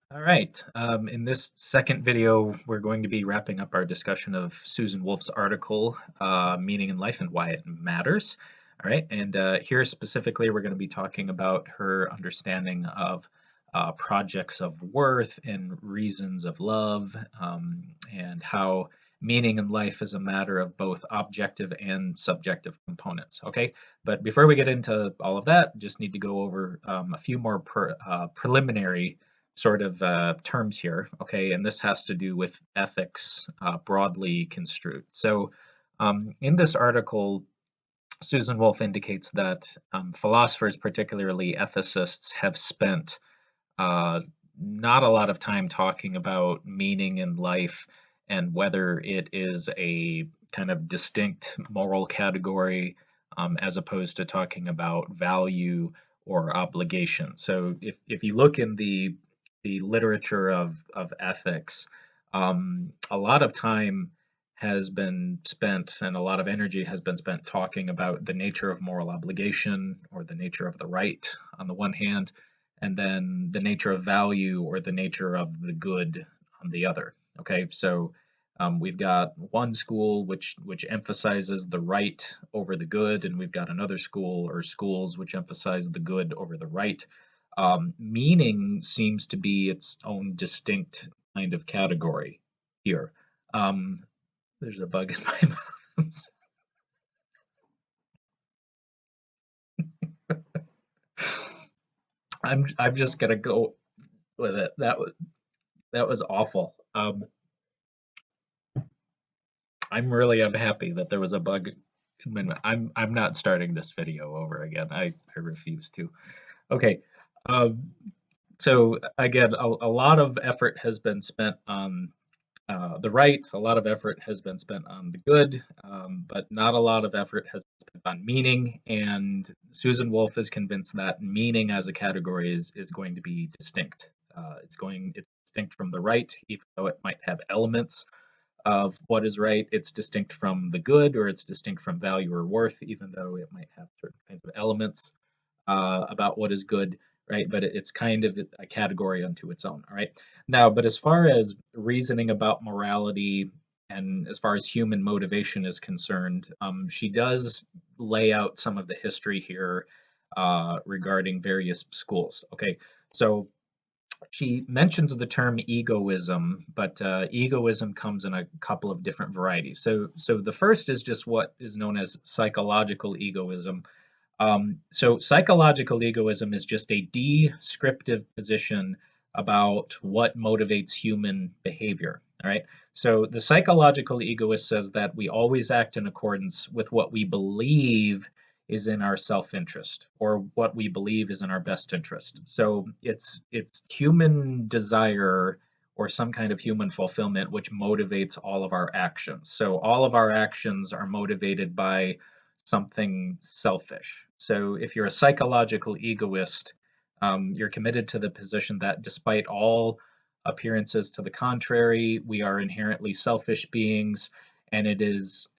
All right. In this second video, we're going to be wrapping up our discussion of Susan Wolf's article, Meaning in Life and Why It Matters. All right. And here specifically, we're going to be talking about her understanding of projects of worth and reasons of love, and how meaning in life is a matter of both objective and subjective components. Okay. But before we get into all of that, just need to go over a few more preliminary sort of terms here, okay, and this has to do with ethics broadly construed. So, in this article, Susan Wolf indicates that philosophers, particularly ethicists, have spent uh, not a lot of time talking about meaning in life and whether it is a kind of distinct moral category, as opposed to talking about value or obligation. So if you look in the literature of ethics, a lot of time has been spent and a lot of energy has been spent talking about the nature of moral obligation or the nature of the right on the one hand, and then the nature of value or the nature of the good on the other. Okay, so we've got one school which emphasizes the right over the good, and we've got another school or schools which emphasize the good over the right. Meaning seems to be its own distinct kind of category here. Um, there's a bug in my mouth. I'm just gonna go with it. That was awful. I'm really unhappy that there was a bug in my mouth. I'm not starting this video over again. I refuse to. Okay. Um, so again, a lot of effort has been spent on the right, a lot of effort has been spent on the good, but not a lot of effort has been spent on meaning. And Susan Wolf is convinced that meaning as a category is going to be distinct. It's distinct from the right, even though it might have elements of what is right. It's distinct from the good, or it's distinct from value or worth, even though it might have certain kinds of elements about what is good, right? But it's kind of a category unto its own, all right? Now, but as far as reasoning about morality and as far as human motivation is concerned, she does lay out some of the history here regarding various schools. Okay, so she mentions the term egoism, but egoism comes in a couple of different varieties. So the first is just what is known as psychological egoism. So psychological egoism is just a descriptive position about what motivates human behavior. All right. So the psychological egoist says that we always act in accordance with what we believe is in our self-interest or what we believe is in our best interest. So it's human desire or some kind of human fulfillment which motivates all of our actions. So all of our actions are motivated by something selfish. So if you're a psychological egoist, you're committed to the position that despite all appearances to the contrary, we are inherently selfish beings, and it is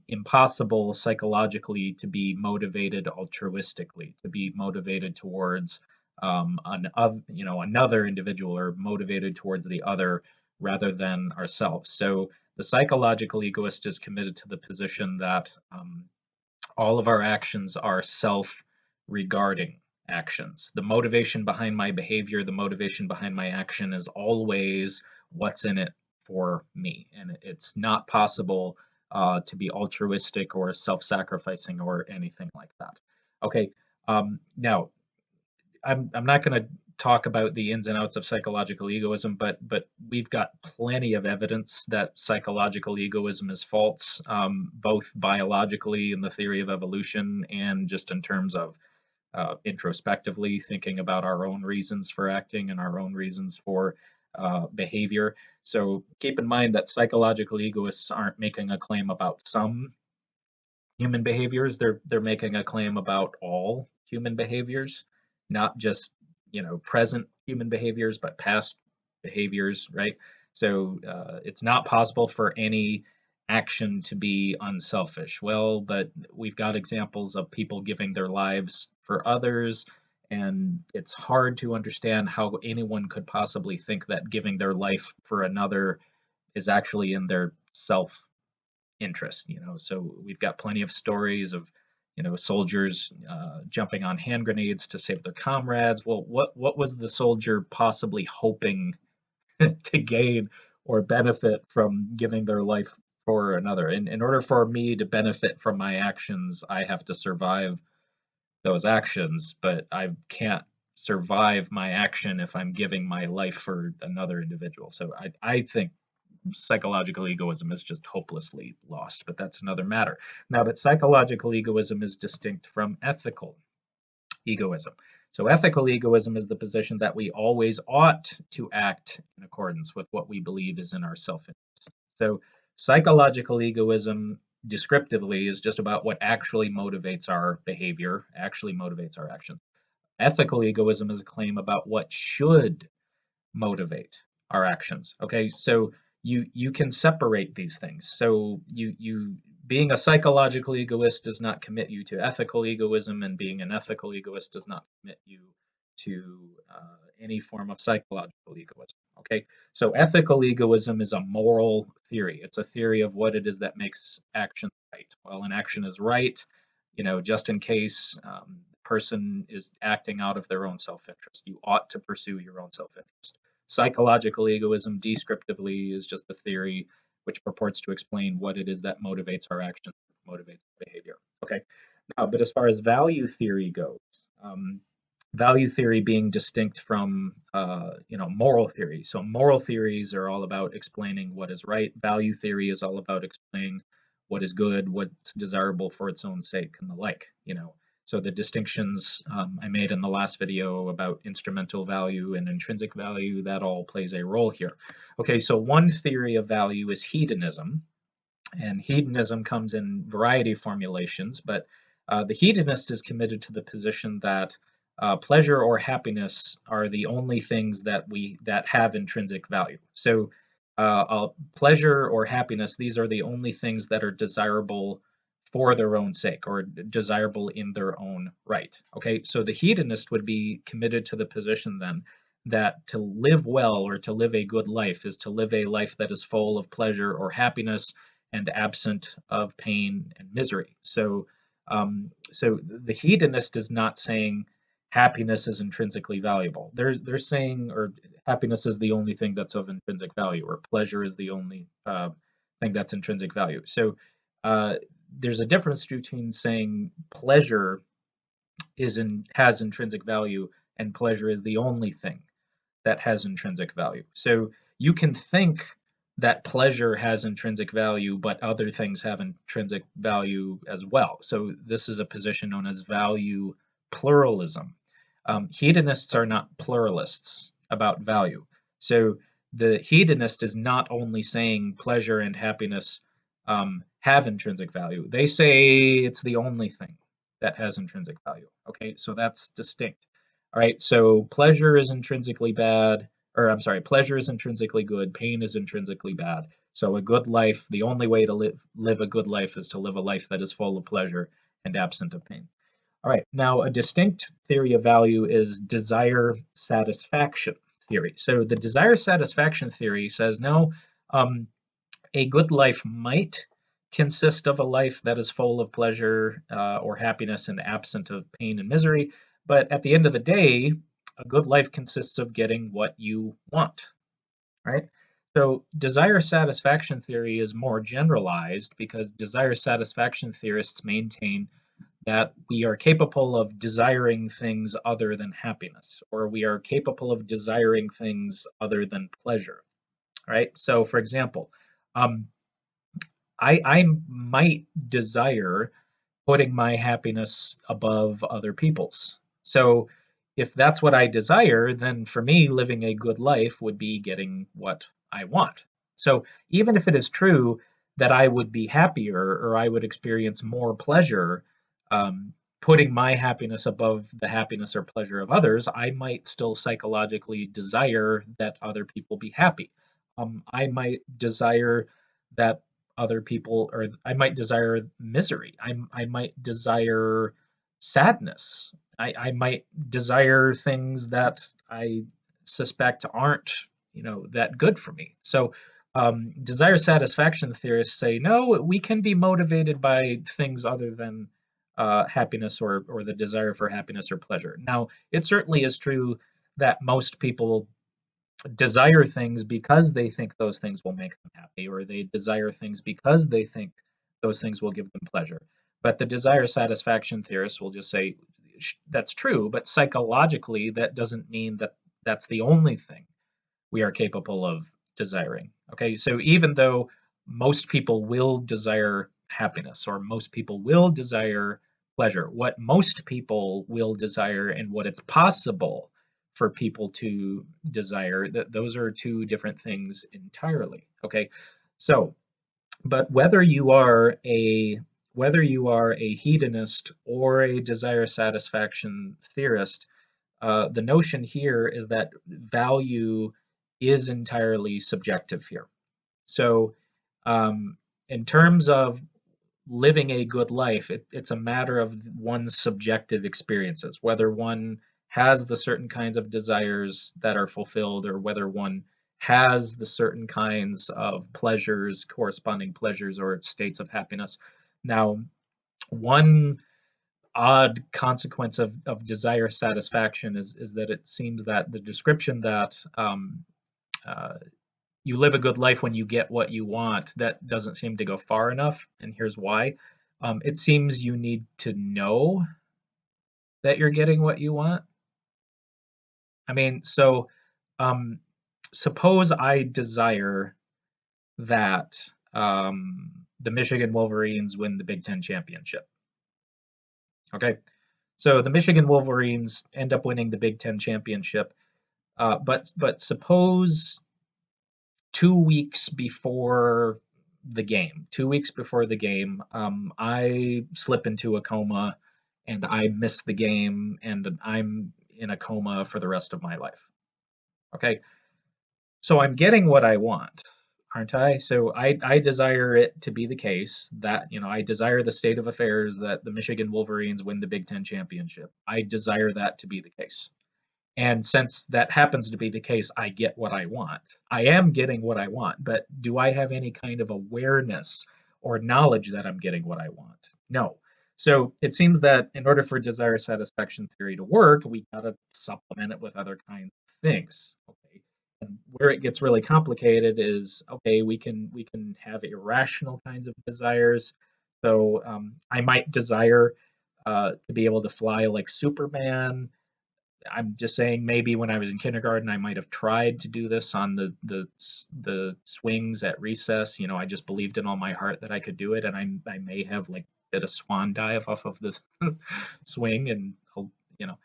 impossible psychologically to be motivated altruistically, to be motivated towards another individual or motivated towards the other rather than ourselves. So the psychological egoist is committed to the position that all of our actions are self-regarding actions. The motivation behind my behavior, the motivation behind my action is always what's in it for me. And it's not possible to be altruistic or self-sacrificing or anything like that. Okay, now I'm not going to talk about the ins and outs of psychological egoism, but we've got plenty of evidence that psychological egoism is false, both biologically in the theory of evolution and just in terms of introspectively thinking about our own reasons for acting and our own reasons for behavior. So keep in mind that psychological egoists aren't making a claim about some human behaviors. They're making a claim about all human behaviors, not just present human behaviors, but past behaviors, right? So it's not possible for any action to be unselfish. Well, but we've got examples of people giving their lives for others, And it's hard to understand how anyone could possibly think that giving their life for another is actually in their self interest. So we've got plenty of stories of soldiers jumping on hand grenades to save their comrades. Well, what was the soldier possibly hoping to gain or benefit from giving their life for another? In order for me to benefit from my actions, I have to survive those actions, but I can't survive my action if I'm giving my life for another individual. So I think psychological egoism is just hopelessly lost, but that's another matter. Now, but psychological egoism is distinct from ethical egoism. So, ethical egoism is the position that we always ought to act in accordance with what we believe is in our self interest. So, psychological egoism descriptively is just about what actually motivates our behavior, actually motivates our actions. Ethical egoism is a claim about what should motivate our actions. Okay, so you can separate these things. So you being a psychological egoist does not commit you to ethical egoism, and being an ethical egoist does not commit you to any form of psychological egoism. Okay, so ethical egoism is a moral theory. It's a theory of what it is that makes action right. Well, an action is right, just in case the person is acting out of their own self-interest. You ought to pursue your own self-interest. Psychological egoism, descriptively, is just a theory which purports to explain what it is that motivates our actions, motivates our behavior. Okay, now, but as far as value theory goes, um, value theory being distinct from moral theory. So moral theories are all about explaining what is right. Value theory is all about explaining what is good, what's desirable for its own sake, and the like. So the distinctions I made in the last video about instrumental value and intrinsic value, that all plays a role here. Okay, so one theory of value is hedonism, and hedonism comes in variety of formulations, but the hedonist is committed to the position that pleasure or happiness are the only things that have intrinsic value. So pleasure or happiness, these are the only things that are desirable for their own sake or desirable in their own right. Okay, so the hedonist would be committed to the position then that to live well or to live a good life is to live a life that is full of pleasure or happiness and absent of pain and misery. So the hedonist is not saying happiness is intrinsically valuable. They're saying, or happiness is the only thing that's of intrinsic value, or pleasure is the only thing that's intrinsic value. So uh, there's a difference between saying pleasure has intrinsic value and pleasure is the only thing that has intrinsic value. So you can think that pleasure has intrinsic value, but other things have intrinsic value as well. So this is a position known as value pluralism. Hedonists are not pluralists about value. So the hedonist is not only saying pleasure and happiness have intrinsic value, they say it's the only thing that has intrinsic value. Okay, so that's distinct. All right, so pleasure is intrinsically bad, or I'm sorry, pleasure is intrinsically good, pain is intrinsically bad. So a good life, the only way to live a good life is to live a life that is full of pleasure and absent of pain. All right, now a distinct theory of value is desire satisfaction theory. So the desire satisfaction theory says no, um, a good life might consist of a life that is full of pleasure or happiness and absent of pain and misery. But at the end of the day, a good life consists of getting what you want, right? So desire satisfaction theory is more generalized because desire satisfaction theorists maintain that we are capable of desiring things other than happiness, or we are capable of desiring things other than pleasure, right? So, for example, um, I might desire putting my happiness above other people's. So if that's what I desire, then for me, living a good life would be getting what I want. So even if it is true that I would be happier or I would experience more pleasure putting my happiness above the happiness or pleasure of others, I might still psychologically desire that other people be happy. I might desire that other people, or I might desire misery. I might desire sadness. I might desire things that I suspect aren't, that good for me. So, desire satisfaction theorists say no, we can be motivated by things other than happiness or the desire for happiness or pleasure. Now, it certainly is true that most people desire things because they think those things will make them happy, or they desire things because they think those things will give them pleasure. But the desire satisfaction theorists will just say that's true, but psychologically, that doesn't mean that that's the only thing we are capable of desiring. Okay, so even though most people will desire happiness or most people will desire pleasure, what most people will desire and what it's possible for people to desire, that those are two different things entirely. Okay, so but whether you are a hedonist or a desire satisfaction theorist, the notion here is that value is entirely subjective here. So, um, in terms of living a good life, it's a matter of one's subjective experiences, whether one has the certain kinds of desires that are fulfilled, or whether one has the certain kinds of pleasures, corresponding pleasures, or states of happiness. Now, one odd consequence of desire satisfaction is that it seems that the description that uh, you live a good life when you get what you want, that doesn't seem to go far enough. And here's why. It seems you need to know that you're getting what you want. I mean, so um, suppose I desire that the Michigan Wolverines win the Big Ten championship. Okay. So the Michigan Wolverines end up winning the Big Ten championship. But suppose 2 weeks before the game, 2 weeks before the game, I slip into a coma and I miss the game and I'm in a coma for the rest of my life. Okay. So I'm getting what I want, aren't I? So I desire it to be the case that, I desire the state of affairs that the Michigan Wolverines win the Big Ten championship. I desire that to be the case. And since that happens to be the case, I get what I want. I am getting what I want, but do I have any kind of awareness or knowledge that I'm getting what I want? No. So it seems that in order for desire satisfaction theory to work, we gotta supplement it with other kinds of things. Okay. And where it gets really complicated is okay, we can have irrational kinds of desires. So I might desire to be able to fly like Superman. I'm just saying maybe when I was in kindergarten, I might have tried to do this on the swings at recess. I just believed in all my heart that I could do it, and I may have like did a swan dive off of the swing, and you know,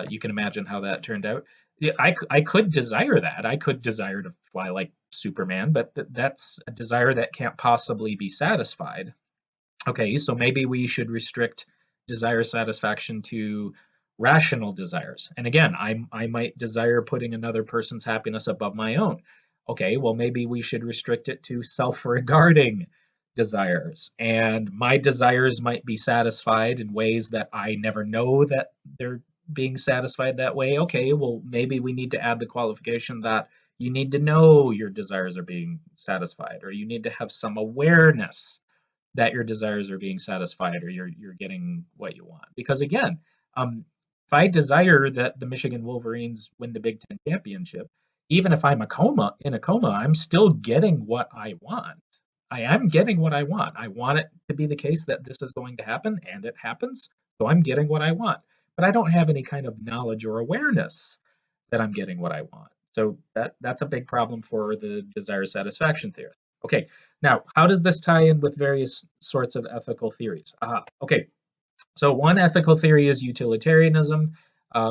you can imagine how that turned out. Yeah, I could desire that. I could desire to fly like Superman, but that's a desire that can't possibly be satisfied. Okay, so maybe we should restrict desire satisfaction to rational desires. And again, I might desire putting another person's happiness above my own. Okay, well, maybe we should restrict it to self regarding desires. And my desires might be satisfied in ways that I never know that they're being satisfied that way. Okay, well, maybe we need to add the qualification that you need to know your desires are being satisfied, or you need to have some awareness that your desires are being satisfied or you're getting what you want. Because again, if I desire that the Michigan Wolverines win the Big Ten championship, even if I'm in a coma, I'm still getting what I want. I am getting what I want. I want it to be the case that this is going to happen, and it happens. So I'm getting what I want. But I don't have any kind of knowledge or awareness that I'm getting what I want. So that's a big problem for the desire satisfaction theory. Okay, now how does this tie in with various sorts of ethical theories? Okay, so one ethical theory is utilitarianism.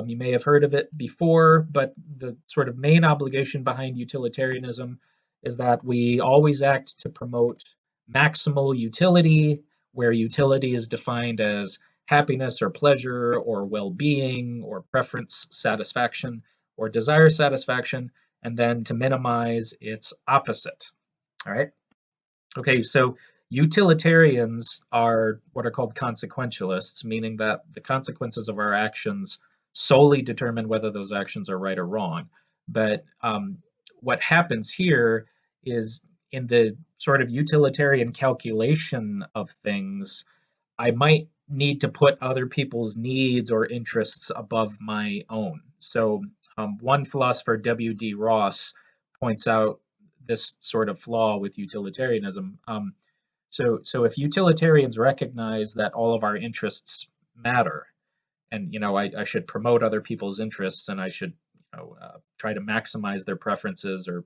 You may have heard of it before, but the sort of main obligation behind utilitarianism is that we always act to promote maximal utility, where utility is defined as happiness or pleasure or well-being or preference satisfaction or desire satisfaction, and then to minimize its opposite. All right. Okay, so Utilitarians are what are called consequentialists, meaning that the consequences of our actions solely determine whether those actions are right or wrong. But what happens here is in the sort of utilitarian calculation of things, I might need to put other people's needs or interests above my own. So, one philosopher, W.D. Ross, points out this sort of flaw with utilitarianism. So if utilitarians recognize that all of our interests matter, and I should promote other people's interests, and I should try to maximize their preferences, or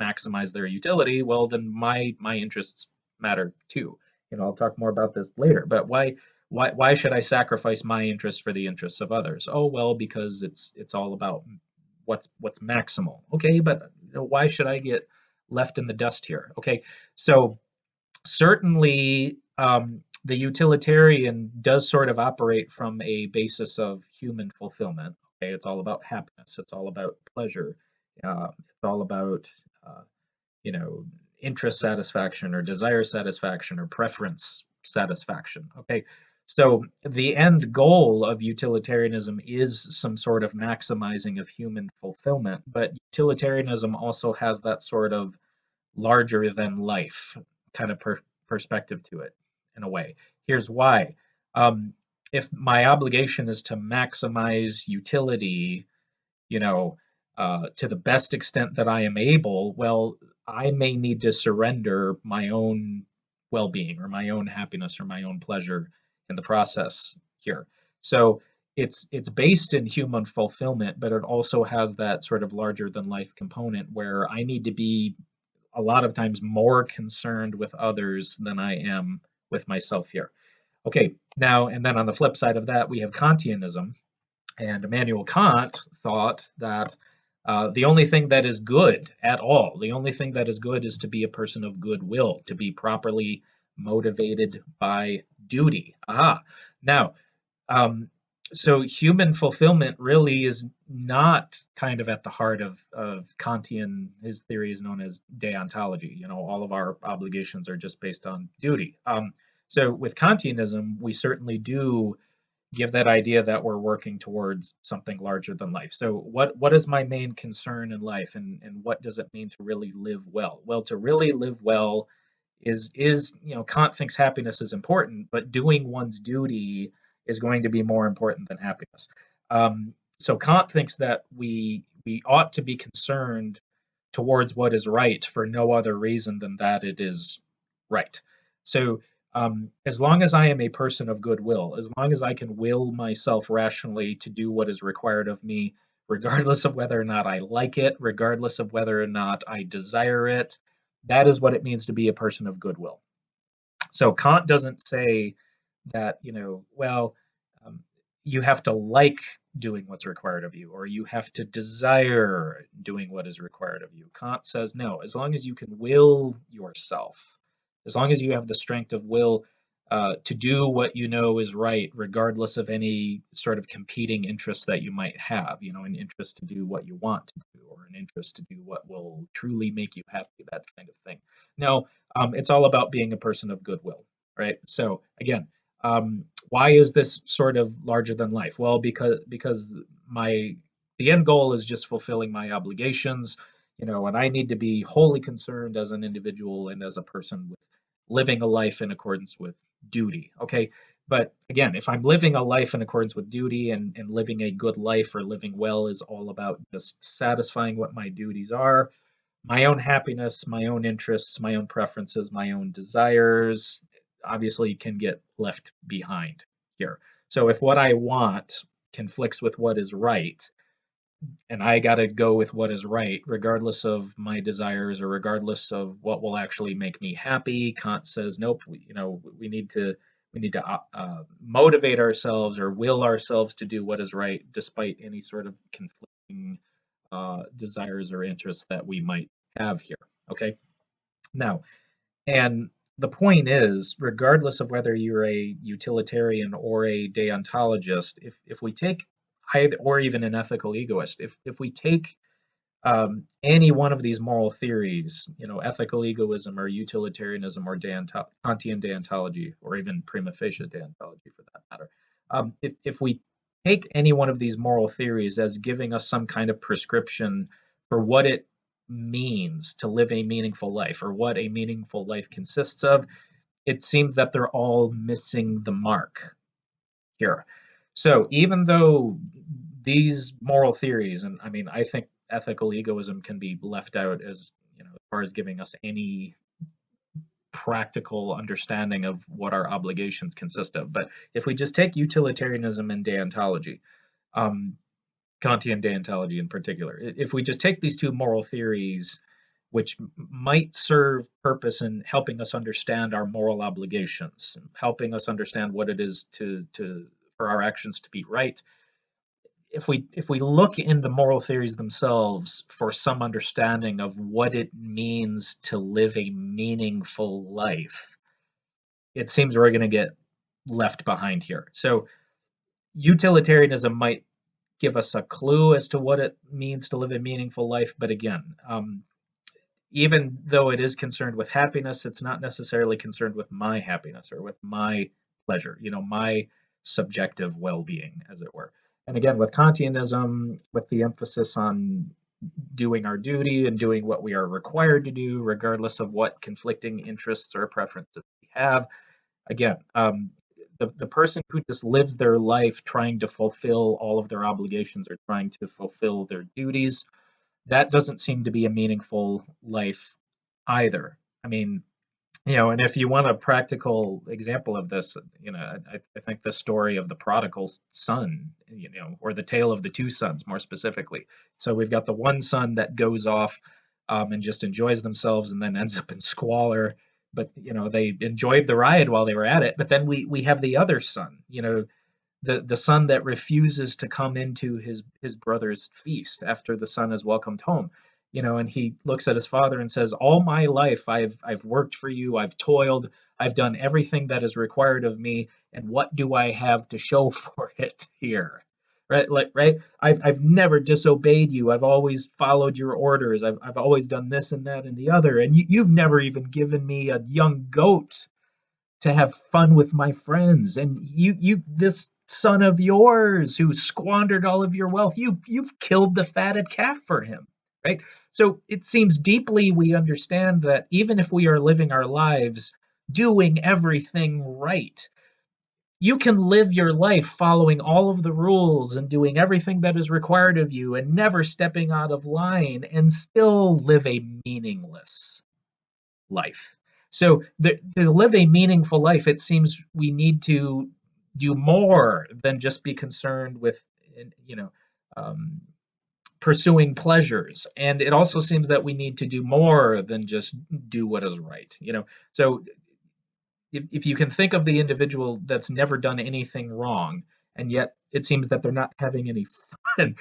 maximize their utility, well, then my interests matter too. I'll talk more about this later, but why should I sacrifice my interests for the interests of others? Oh, well, because it's all about what's maximal. Okay, but why should I get left in the dust here? Okay, so certainly the utilitarian does sort of operate from a basis of human fulfillment. Okay, it's all about happiness. It's all about pleasure. It's all about uh, you know interest satisfaction, or desire satisfaction, or preference satisfaction. Okay, so the end goal of utilitarianism is some sort of maximizing of human fulfillment, but utilitarianism also has that sort of larger than life kind of perspective to it in a way. Here's why. Um, if my obligation is to maximize utility, you know, to the best extent that I am able, well, I may need to surrender my own well being, or my own happiness, or my own pleasure in the process here. So it's based in human fulfillment, but it also has that sort of larger than life component where I need to be a lot of times more concerned with others than I am with myself here. Okay, now, and then on the flip side of that, we have Kantianism. And Immanuel Kant thought that the only thing that is good at all, the only thing that is good is to be a person of goodwill, to be properly motivated by duty. Aha. Now, um, so human fulfillment really is not kind of at the heart of Kantian. His theory is known as deontology. All of our obligations are just based on duty. So with Kantianism, we certainly do give that idea that we're working towards something larger than life. So what is my main concern in life, and what does it mean to really live well? Well, to really live well is Kant thinks happiness is important, but doing one's duty is going to be more important than happiness. So Kant thinks that we ought to be concerned towards what is right for no other reason than that it is right. So as long as I am a person of goodwill, as long as I can will myself rationally to do what is required of me, regardless of whether or not I like it, regardless of whether or not I desire it, that is what it means to be a person of goodwill. So Kant doesn't say that, well, um, you have to like doing what's required of you, or you have to desire doing what is required of you. Kant says, no, as long as you can will yourself, as long as you have the strength of will to do what you know is right, regardless of any sort of competing interest that you might have, an interest to do what you want to do, or an interest to do what will truly make you happy, that kind of thing. No, it's all about being a person of goodwill, right? So again, why is this sort of larger than life? Well, because my the end goal is just fulfilling my obligations, and I need to be wholly concerned as an individual and as a person with living a life in accordance with duty. Okay, but again, if I'm living a life in accordance with duty, and living a good life or living well is all about just satisfying what my duties are, my own happiness, my own interests, my own preferences, my own desires obviously can get left behind here. So if what I want conflicts with what is right, and I got to go with what is right, regardless of my desires, or regardless of what will actually make me happy, Kant says, nope. We need to motivate ourselves, or will ourselves to do what is right, despite any sort of conflicting desires or interests that we might have here. Okay. Now, and the point is, regardless of whether you're a utilitarian or a deontologist, if we take, or even an ethical egoist, if we take Any one of these moral theories, ethical egoism or utilitarianism or Kantian deontology, or even prima facie deontology for that matter, if we take any one of these moral theories as giving us some kind of prescription for what it means to live a meaningful life or what a meaningful life consists of, it seems that they're all missing the mark here. So even though these moral theories, and I mean, I think ethical egoism can be left out as far as giving us any practical understanding of what our obligations consist of. But if we just take utilitarianism and deontology, um, Kantian deontology in particular, if we just take these two moral theories, which might serve purpose in helping us understand our moral obligations, helping us understand what it is to for our actions to be right. If we look in the moral theories themselves for some understanding of what it means to live a meaningful life, it seems we're going to get left behind here. So utilitarianism might give us a clue as to what it means to live a meaningful life, but again, even though it is concerned with happiness, it's not necessarily concerned with my happiness or with my pleasure, my subjective well being, as it were. And again, with Kantianism, with the emphasis on doing our duty and doing what we are required to do, regardless of what conflicting interests or preferences we have, again, the person who just lives their life trying to fulfill all of their obligations or trying to fulfill their duties, that doesn't seem to be a meaningful life either. I mean, and if you want a practical example of this, I think the story of the prodigal son, or the tale of the two sons more specifically. So we've got the one son that goes off and just enjoys themselves and then ends up in squalor. But they enjoyed the ride while they were at it. But then we have the other son, the son that refuses to come into his brother's feast after the son is welcomed home, and he looks at his father and says, all my life I've worked for you, I've toiled, I've done everything that is required of me, and what do I have to show for it here? Right, I've never disobeyed you, I've always followed your orders, I've always done this and that and the other, and you've never even given me a young goat to have fun with my friends, and you this son of yours who squandered all of your wealth, you've killed the fatted calf for him, right? So it seems deeply we understand that even if we are living our lives doing everything right, you can live your life following all of the rules and doing everything that is required of you and never stepping out of line and still live a meaningless life. So to live a meaningful life, it seems we need to do more than just be concerned with, you know, um, pursuing pleasures. And it also seems that we need to do more than just do what is right. So if you can think of the individual that's never done anything wrong, and yet it seems that they're not having any fun,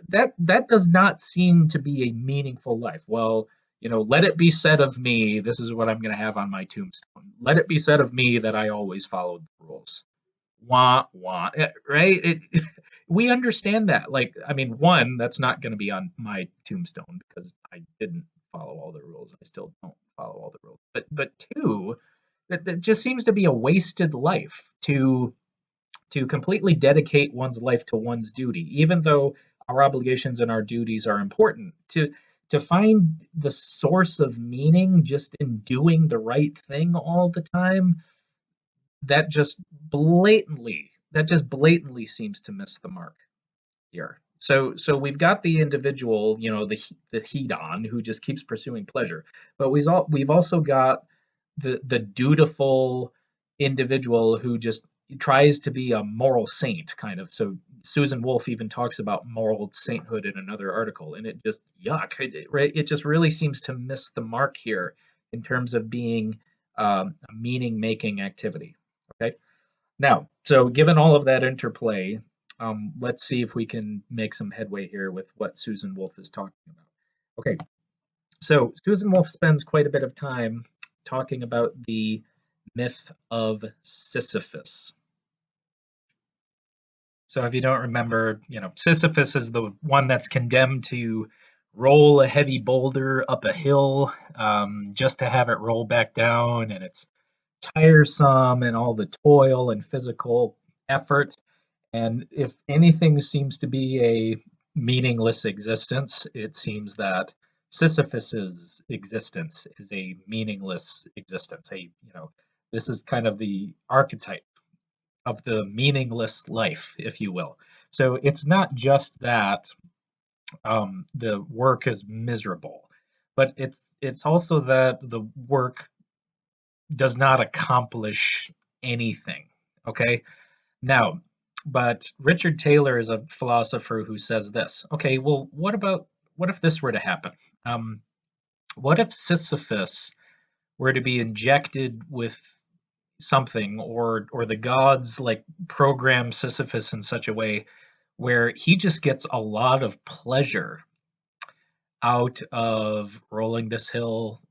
that does not seem to be a meaningful life. Well, let it be said of me, this is what I'm going to have on my tombstone. Let it be said of me that I always followed the rules. Wah wah, right? We understand that. Like, I mean, one, that's not going to be on my tombstone because I didn't follow all the rules. I still don't follow all the rules. But two, that just seems to be a wasted life to completely dedicate one's life to one's duty, even though our obligations and our duties are important. To find the source of meaning just in doing the right thing all the time, that just blatantly seems to miss the mark here. So we've got the individual, the hedon who just keeps pursuing pleasure, but we've also got the dutiful individual who just tries to be a moral saint, kind of. So Susan Wolf even talks about moral sainthood in another article, and it just yuck, right? It just really seems to miss the mark here in terms of being a meaning making activity. Okay. Now, so given all of that interplay, let's see if we can make some headway here with what Susan Wolf is talking about. Okay, so Susan Wolf spends quite a bit of time talking about the myth of Sisyphus. So if you don't remember, Sisyphus is the one that's condemned to roll a heavy boulder up a hill just to have it roll back down, and it's tiresome and all the toil and physical effort. And if anything seems to be a meaningless existence, it seems that Sisyphus's existence is a meaningless existence. This is kind of the archetype of the meaningless life, if you will. So it's not just that the work is miserable, but it's also that the work does not accomplish anything. Okay, now, but Richard Taylor is a philosopher who says this. Okay, well, what if this were to happen? Um, what if Sisyphus were to be injected with something, or the gods like program Sisyphus in such a way where he just gets a lot of pleasure out of rolling this hill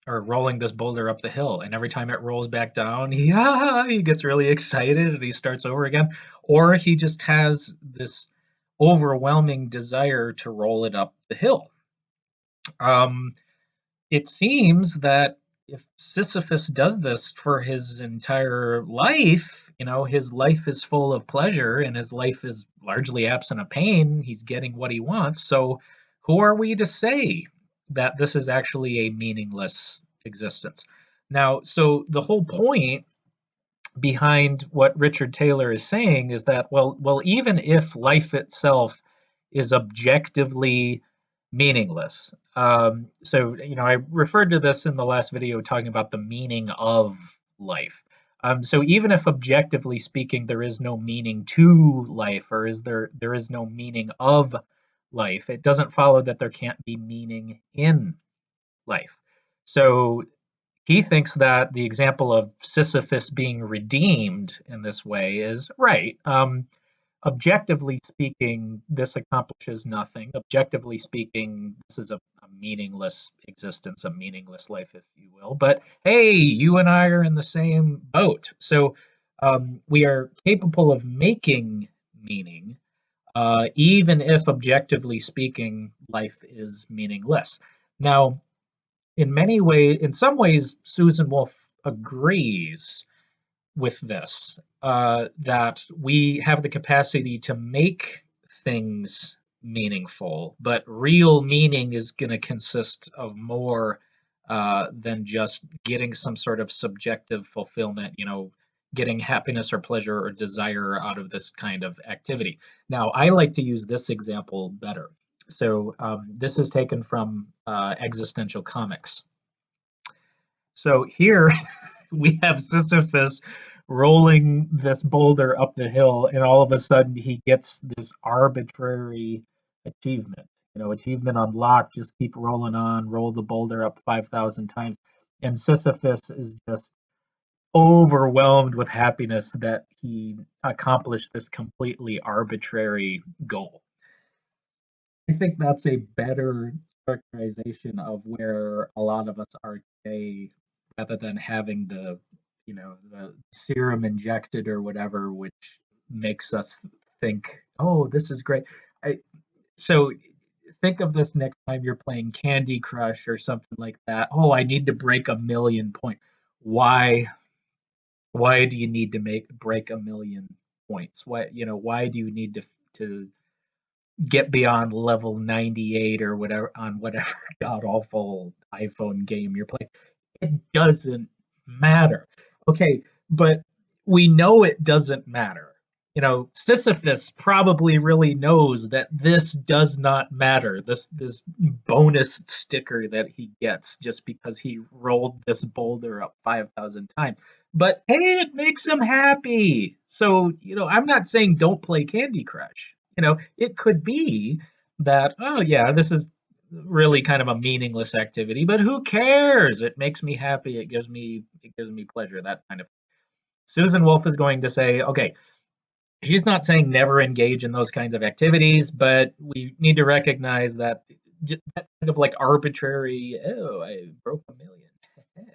or rolling this boulder up the hill, and every time it rolls back down, he gets really excited and he starts over again, or he just has this overwhelming desire to roll it up the hill. um, it seems that if Sisyphus does this for his entire life, his life is full of pleasure and his life is largely absent of pain. He's getting what he wants. So, who are we to say that this is actually a meaningless existence? Now, so the whole point behind what Richard Taylor is saying is that, well, even if life itself is objectively meaningless. So, I referred to this in the last video talking about the meaning of life. So even if objectively speaking there is no meaning to life, or there is no meaning of life, it doesn't follow that there can't be meaning in life. So he thinks that the example of Sisyphus being redeemed in this way is right. Objectively speaking, this accomplishes nothing. Objectively speaking, this is a meaningless existence, a meaningless life, if you will. But hey, you and I are in the same boat. So we are capable of making meaning, even if objectively speaking, life is meaningless. Now, in some ways, Susan Wolf agrees with this, that we have the capacity to make things meaningful, but real meaning is going to consist of more than just getting some sort of subjective fulfillment, getting happiness or pleasure or desire out of this kind of activity. Now, I like to use this example better. So, this is taken from existential comics. So here we have Sisyphus rolling this boulder up the hill, and all of a sudden he gets this arbitrary achievement. Achievement unlocked, just keep rolling on, roll the boulder up 5,000 times. And Sisyphus is just overwhelmed with happiness that he accomplished this completely arbitrary goal. I think that's a better characterization of where a lot of us are today, rather than having the serum injected or whatever, which makes us think, oh, this is great. I so think of this next time you're playing Candy Crush or something like that. Oh, I need to break 1,000,000 points. Why? Why do you need to break 1,000,000 points? Why do you need to get beyond level 98 or whatever on whatever god awful iPhone game you're playing? It doesn't matter. Okay, but we know it doesn't matter. Sisyphus probably really knows that this does not matter. This bonus sticker that he gets just because he rolled this boulder up 5,000 times. But hey, it makes him happy. So, I'm not saying don't play Candy Crush. It could be that, oh yeah, this is really kind of a meaningless activity, but who cares? It makes me happy. It gives me pleasure, that kind of. Susan Wolf is going to say, okay, she's not saying never engage in those kinds of activities, but we need to recognize that that kind of like arbitrary, oh, I broke 1,000,000.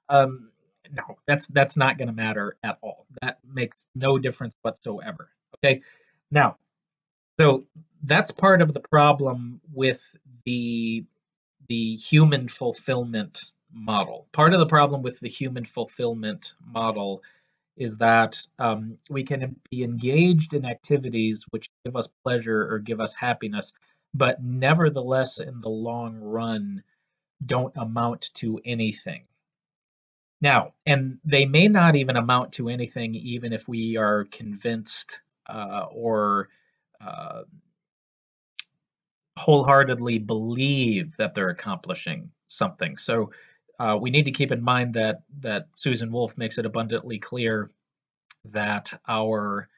um, no, that's not going to matter at all. That makes no difference whatsoever. Okay, now So that's part of the problem with the human fulfillment model. Part of the problem with the human fulfillment model is that we can be engaged in activities which give us pleasure or give us happiness, but nevertheless, in the long run, don't amount to anything. Now, and they may not even amount to anything, even if we are convinced or uh, wholeheartedly believe that they're accomplishing something. So we need to keep in mind that Susan Wolf makes it abundantly clear that our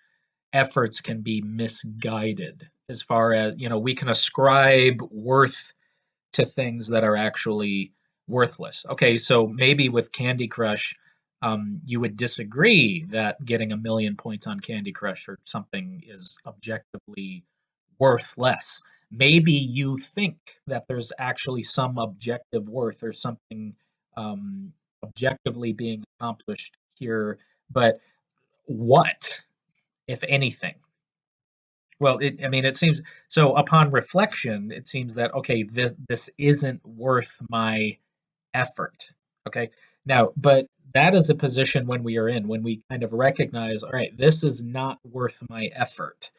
efforts can be misguided as far as, we can ascribe worth to things that are actually worthless. Okay, so maybe with Candy Crush, you would disagree that getting 1,000,000 points on Candy Crush or something is objectively worth less. Maybe you think that there's actually some objective worth or something objectively being accomplished here, but what, if anything? Well, I mean, it seems so. Upon reflection, it seems that okay, this isn't worth my effort. Okay, now, but that is a position when we are in, when we kind of recognize, all right, this is not worth my effort.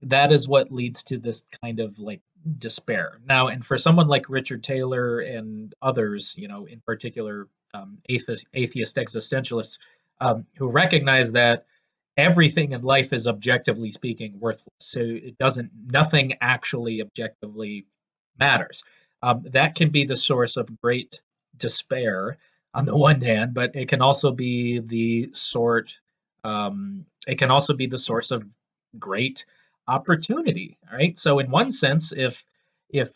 That is what leads to this kind of like despair. Now, and for someone like Richard Taylor and others, in particular, atheist existentialists, who recognize that everything in life is objectively speaking worthless. So nothing actually objectively matters. That can be the source of great despair on the one hand, but it can also be the source of great opportunity. All right. So in one sense, if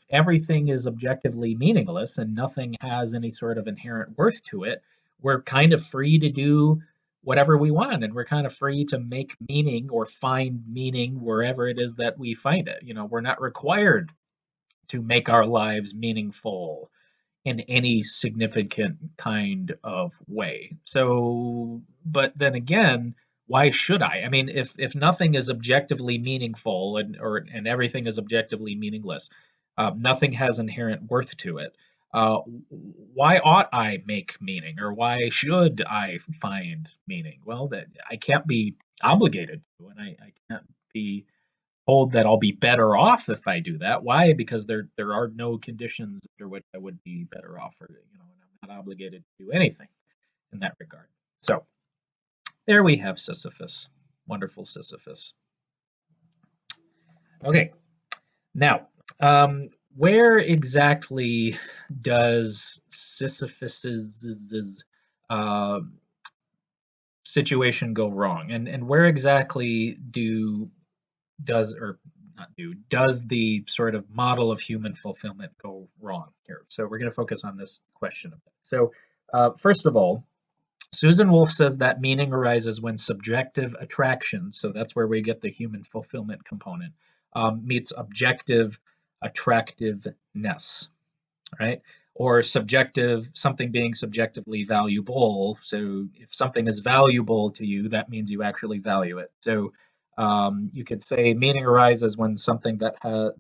everything is objectively meaningless and nothing has any sort of inherent worth to it, we're kind of free to do whatever we want, and we're kind of free to make meaning or find meaning wherever it is that we find it. We're not required to make our lives meaningful in any significant kind of way. So, but then again, why should I? I mean, if nothing is objectively meaningful and everything is objectively meaningless, nothing has inherent worth to it. Why ought I make meaning, or why should I find meaning? Well, that I can't be obligated to, and I can't be told that I'll be better off if I do that. Why? Because there are no conditions under which I would be better off, or and I'm not obligated to do anything in that regard. So there we have Sisyphus, wonderful Sisyphus. Okay, now where exactly does Sisyphus's uh, situation go wrong, and where exactly does the sort of model of human fulfillment go wrong here? So we're going to focus on this question a bit. So first of all, Susan Wolf says that meaning arises when subjective attraction, so that's where we get the human fulfillment component, meets objective attractiveness, right? Or something being subjectively valuable. So if something is valuable to you, that means you actually value it. So you could say meaning arises when something that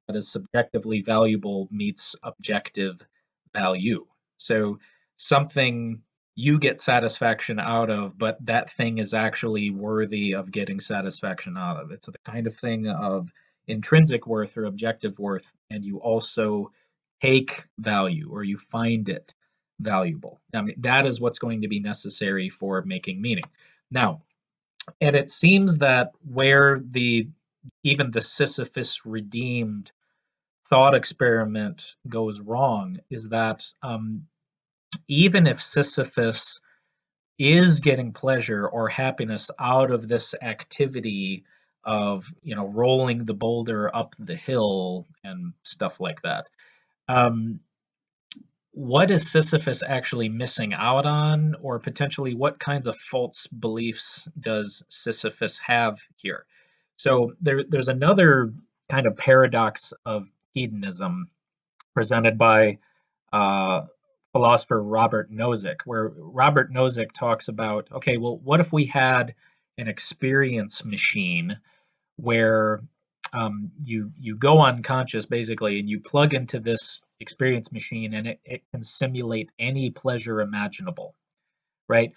is subjectively valuable meets objective value. So something you get satisfaction out of, but that thing is actually worthy of getting satisfaction out of. It's the kind of thing of intrinsic worth or objective worth, and you also take value or you find it valuable. I mean, that is what's going to be necessary for making meaning. Now, and it seems that where even the Sisyphus redeemed thought experiment goes wrong is that even if Sisyphus is getting pleasure or happiness out of this activity of rolling the boulder up the hill and stuff like that, um, what is Sisyphus actually missing out on, or potentially what kinds of false beliefs does Sisyphus have here? So there's another kind of paradox of hedonism presented by uh, philosopher Robert Nozick, where Robert Nozick talks about, okay, well, what if we had an experience machine where you go unconscious basically, and you plug into this experience machine, and it can simulate any pleasure imaginable, right?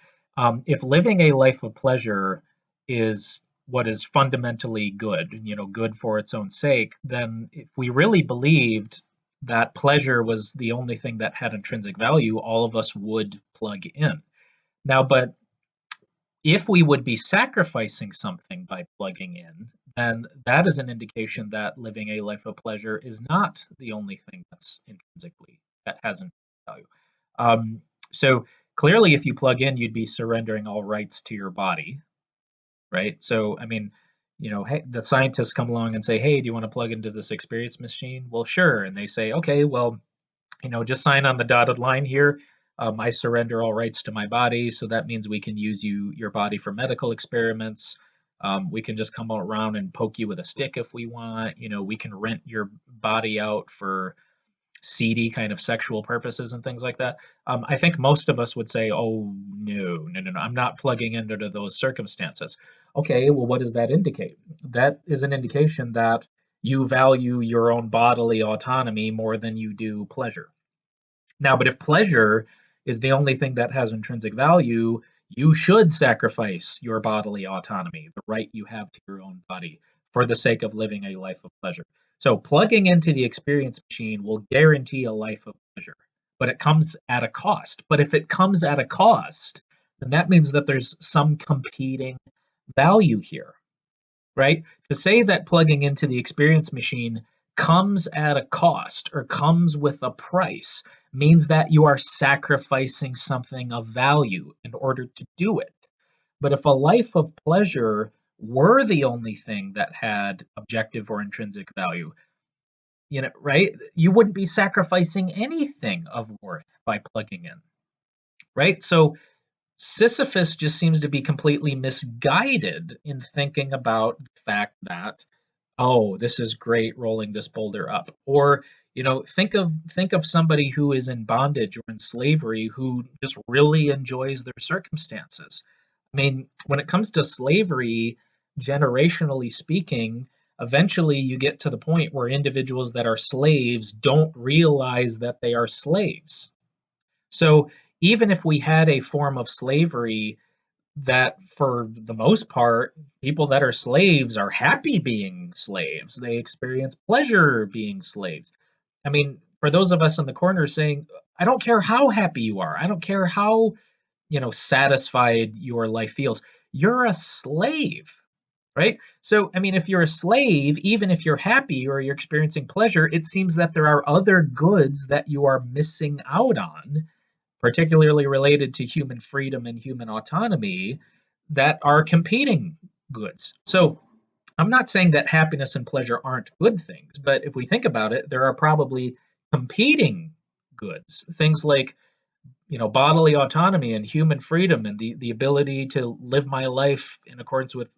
If living a life of pleasure is what is fundamentally good, good for its own sake, then if we really believed that pleasure was the only thing that had intrinsic value, all of us would plug in. Now, but if we would be sacrificing something by plugging in, then that is an indication that living a life of pleasure is not the only thing that has intrinsic value. Um, so clearly, if you plug in, you'd be surrendering all rights to your body, right? So, I mean, hey, the scientists come along and say, "Hey, do you want to plug into this experience machine?" Well, sure, and they say, "Okay, well, just sign on the dotted line here. I surrender all rights to my body, so that means we can use your body for medical experiments. We can just come around and poke you with a stick if we want. We can rent your body out for seedy kind of sexual purposes and things like that." I think most of us would say, "Oh no, no, no, no! I'm not plugging in under those circumstances." Okay, well, what does that indicate? That is an indication that you value your own bodily autonomy more than you do pleasure. Now, but if pleasure is the only thing that has intrinsic value, you should sacrifice your bodily autonomy, the right you have to your own body, for the sake of living a life of pleasure. So, plugging into the experience machine will guarantee a life of pleasure, but it comes at a cost. But if it comes at a cost, then that means that there's some competing value here, right? To say that plugging into the experience machine comes at a cost or comes with a price means that you are sacrificing something of value in order to do it. But if a life of pleasure were the only thing that had objective or intrinsic value, right? You wouldn't be sacrificing anything of worth by plugging in, right? So Sisyphus just seems to be completely misguided in thinking about the fact that, oh, this is great rolling this boulder up. Or, think of somebody who is in bondage or in slavery who just really enjoys their circumstances. I mean, when it comes to slavery, generationally speaking, eventually you get to the point where individuals that are slaves don't realize that they are slaves. So even if we had a form of slavery that, for the most part, people that are slaves are happy being slaves, they experience pleasure being slaves. I mean, for those of us in the corner saying, I don't care how happy you are, I don't care how, satisfied your life feels, you're a slave. Right? So, I mean, if you're a slave, even if you're happy or you're experiencing pleasure, it seems that there are other goods that you are missing out on, particularly related to human freedom and human autonomy, that are competing goods. So I'm not saying that happiness and pleasure aren't good things, but if we think about it, there are probably competing goods. Things like, bodily autonomy and human freedom and the ability to live my life in accordance with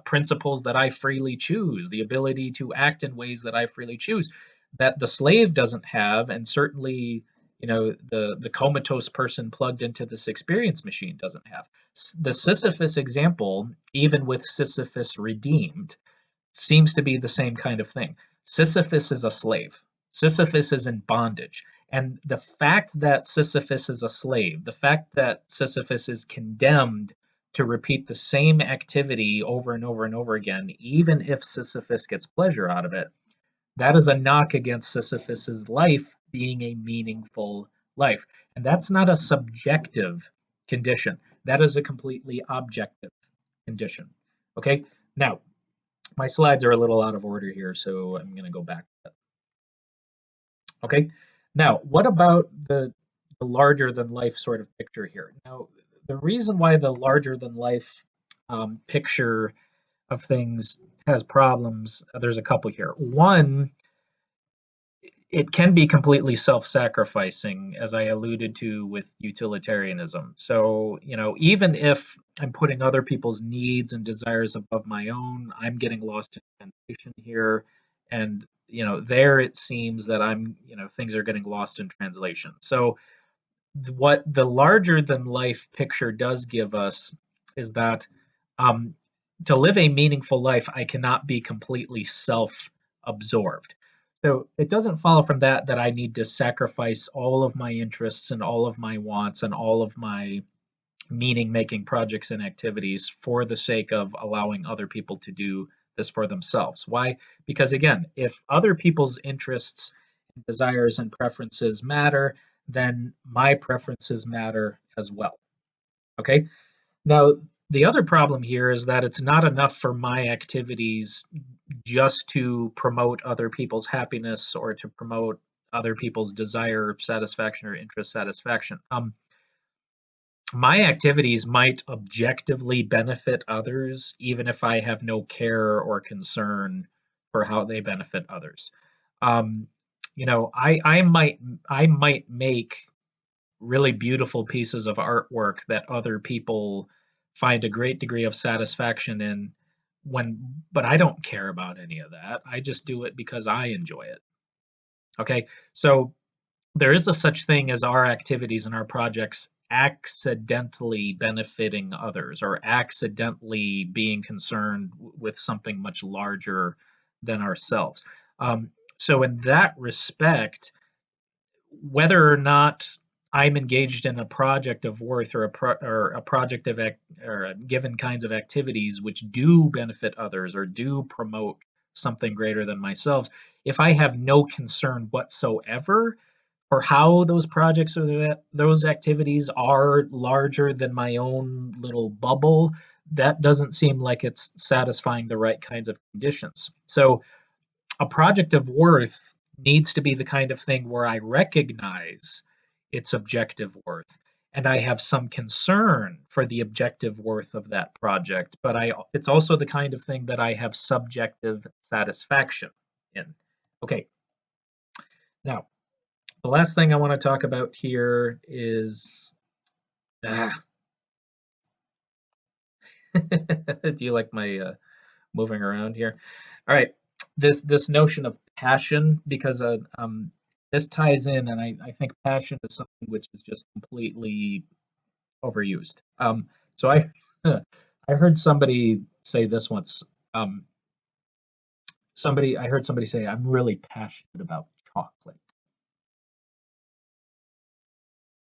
principles that I freely choose, the ability to act in ways that I freely choose, that the slave doesn't have, and certainly the comatose person plugged into this experience machine doesn't have. The Sisyphus example, even with Sisyphus redeemed, seems to be the same kind of thing. Sisyphus is a slave. Sisyphus is in bondage. And the fact that Sisyphus is a slave, the fact that Sisyphus is condemned to repeat the same activity over and over and over again, even if Sisyphus gets pleasure out of it, that is a knock against Sisyphus's life being a meaningful life. And that's not a subjective condition. That is a completely objective condition. Okay? Now, my slides are a little out of order here, so I'm going to go back. Okay. Now, what about the larger than life sort of picture here? Now, the reason why the larger than life picture of things has problems, there's a couple here. One, it can be completely self-sacrificing, as I alluded to with utilitarianism. So, even if I'm putting other people's needs and desires above my own, I'm getting lost in translation here. And, there it seems that things are getting lost in translation. So, what the larger than life picture does give us is that um, to live a meaningful life, I cannot be completely self-absorbed. So it doesn't follow from that that I need to sacrifice all of my interests and all of my wants and all of my meaning-making projects and activities for the sake of allowing other people to do this for themselves. Why? Because again, if other people's interests, desires, and preferences matter, then my preferences matter as well. Okay? Now, the other problem here is that it's not enough for my activities just to promote other people's happiness or to promote other people's desire, satisfaction, or interest satisfaction. My activities might objectively benefit others, even if I have no care or concern for how they benefit others. Um, I might make really beautiful pieces of artwork that other people find a great degree of satisfaction in but I don't care about any of that. I just do it because I enjoy it. Okay? So there is a such thing as our activities and our projects accidentally benefiting others or accidentally being concerned with something much larger than ourselves. So in that respect, whether or not I'm engaged in a project of worth or a project of or given kinds of activities which do benefit others or do promote something greater than myself, if I have no concern whatsoever for how those projects or those activities are larger than my own little bubble, that doesn't seem like it's satisfying the right kinds of conditions. So a project of worth needs to be the kind of thing where I recognize its objective worth and I have some concern for the objective worth of that project, but it's also the kind of thing that I have subjective satisfaction in. Okay, now the last thing I want to talk about here is ah, do you like my moving around here? All right, this notion of passion, because this ties in, and I think passion is something which is just completely overused. So I heard somebody say this once. Um, I heard somebody say, "I'm really passionate about chocolate.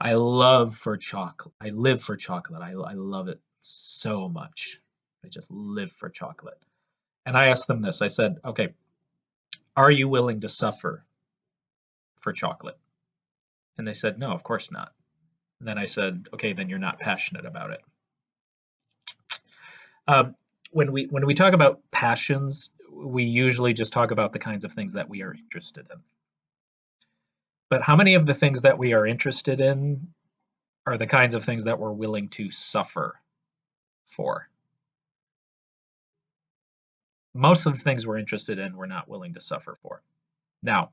I love for chocolate. I live for chocolate. I love it so much. I just live for chocolate." And I asked them this. I said, "Okay, are you willing to suffer for chocolate?" And they said, "No, of course not." And then I said, "Okay, then you're not passionate about it." Um, when we talk about passions, we usually just talk about the kinds of things that we are interested in. But how many of the things that we are interested in are the kinds of things that we're willing to suffer for? Most of the things we're interested in, we're not willing to suffer for. Now,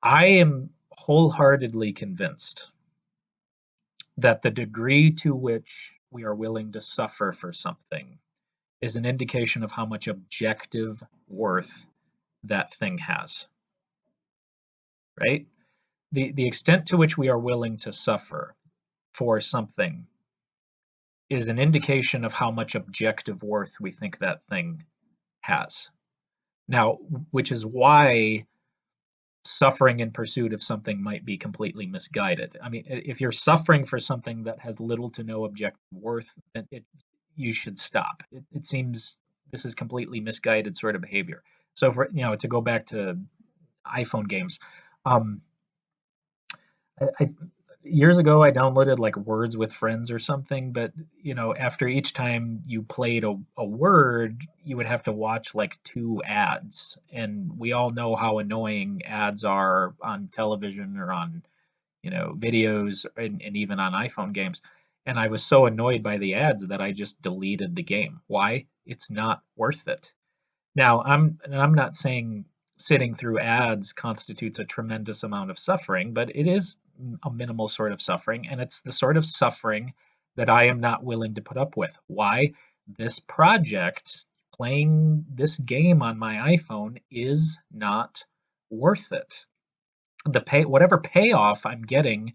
I am wholeheartedly convinced that the degree to which we are willing to suffer for something is an indication of how much objective worth that thing has, right? The extent to which we are willing to suffer for something is an indication of how much objective worth we think that thing has. Now, which is why suffering in pursuit of something might be completely misguided. I mean, if you're suffering for something that has little to no objective worth, then you should stop. It seems this is completely misguided sort of behavior. So, for to go back to iPhone games, um, I years ago I downloaded like Words with Friends or something, but after each time you played a word, you would have to watch like two ads. And we all know how annoying ads are on television or on, videos and even on iPhone games. And I was so annoyed by the ads that I just deleted the game. Why? It's not worth it. Now, I'm not saying sitting through ads constitutes a tremendous amount of suffering, but it is a minimal sort of suffering, and it's the sort of suffering that I am not willing to put up with. Why? This project, playing this game on my iPhone, is not worth it. Whatever payoff I'm getting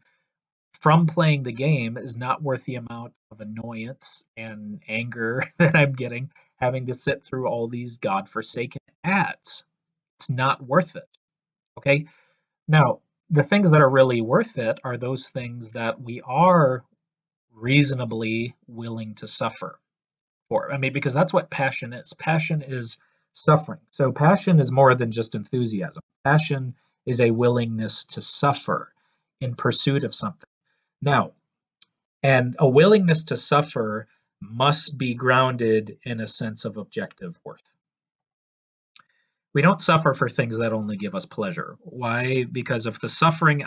from playing the game is not worth the amount of annoyance and anger that I'm getting having to sit through all these godforsaken ads. It's not worth it. Okay. Now, the things that are really worth it are those things that we are reasonably willing to suffer for. I mean, because that's what passion is. Passion is suffering. So, passion is more than just enthusiasm. Passion is a willingness to suffer in pursuit of something. Now, and a willingness to suffer must be grounded in a sense of objective worth. We don't suffer for things that only give us pleasure. Why? Because if the suffering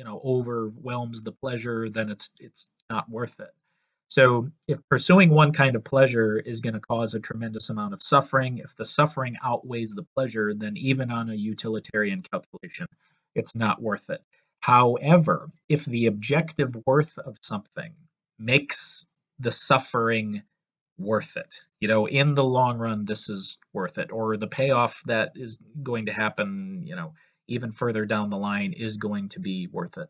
overwhelms the pleasure, then it's not worth it. So if pursuing one kind of pleasure is going to cause a tremendous amount of suffering, if the suffering outweighs the pleasure, then even on a utilitarian calculation, it's not worth it. However, if the objective worth of something makes the suffering worth it, in the long run, this is worth it, or the payoff that is going to happen, even further down the line is going to be worth it.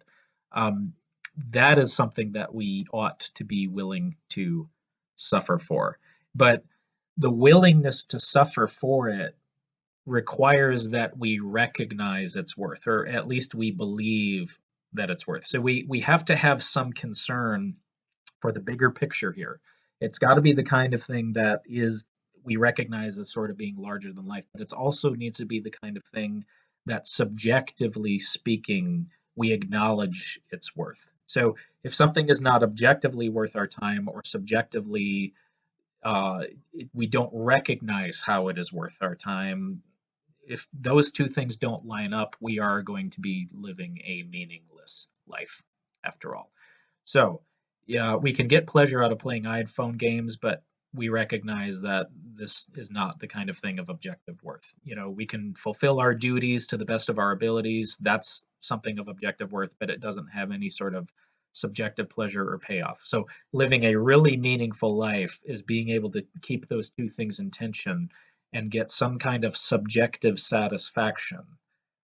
That is something that we ought to be willing to suffer for. But the willingness to suffer for it requires that we recognize its worth, or at least we believe that it's worth. So we have to have some concern for the bigger picture here. It's got to be the kind of thing that is we recognize as sort of being larger than life, but it's also needs to be the kind of thing that subjectively speaking we acknowledge its worth. So if something is not objectively worth our time, or subjectively uh, we don't recognize how it is worth our time, if those two things don't line up, we are going to be living a meaningless life after all. So, yeah, we can get pleasure out of playing iPhone games, but we recognize that this is not the kind of thing of objective worth. We can fulfill our duties to the best of our abilities. That's something of objective worth, but it doesn't have any sort of subjective pleasure or payoff. So, living a really meaningful life is being able to keep those two things in tension and get some kind of subjective satisfaction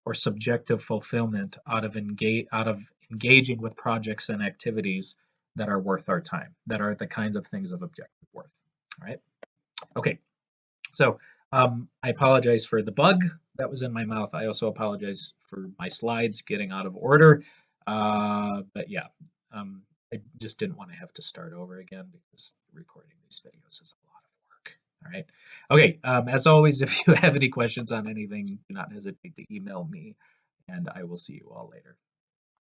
or subjective fulfillment out of engaging with projects and activities that are worth our time, that are the kinds of things of objective worth. All right. Okay. So I apologize for the bug that was in my mouth. I also apologize for my slides getting out of order. But yeah, I just didn't want to have to start over again because recording these videos is a lot of work. All right. Okay. As always, if you have any questions on anything, do not hesitate to email me, and I will see you all later.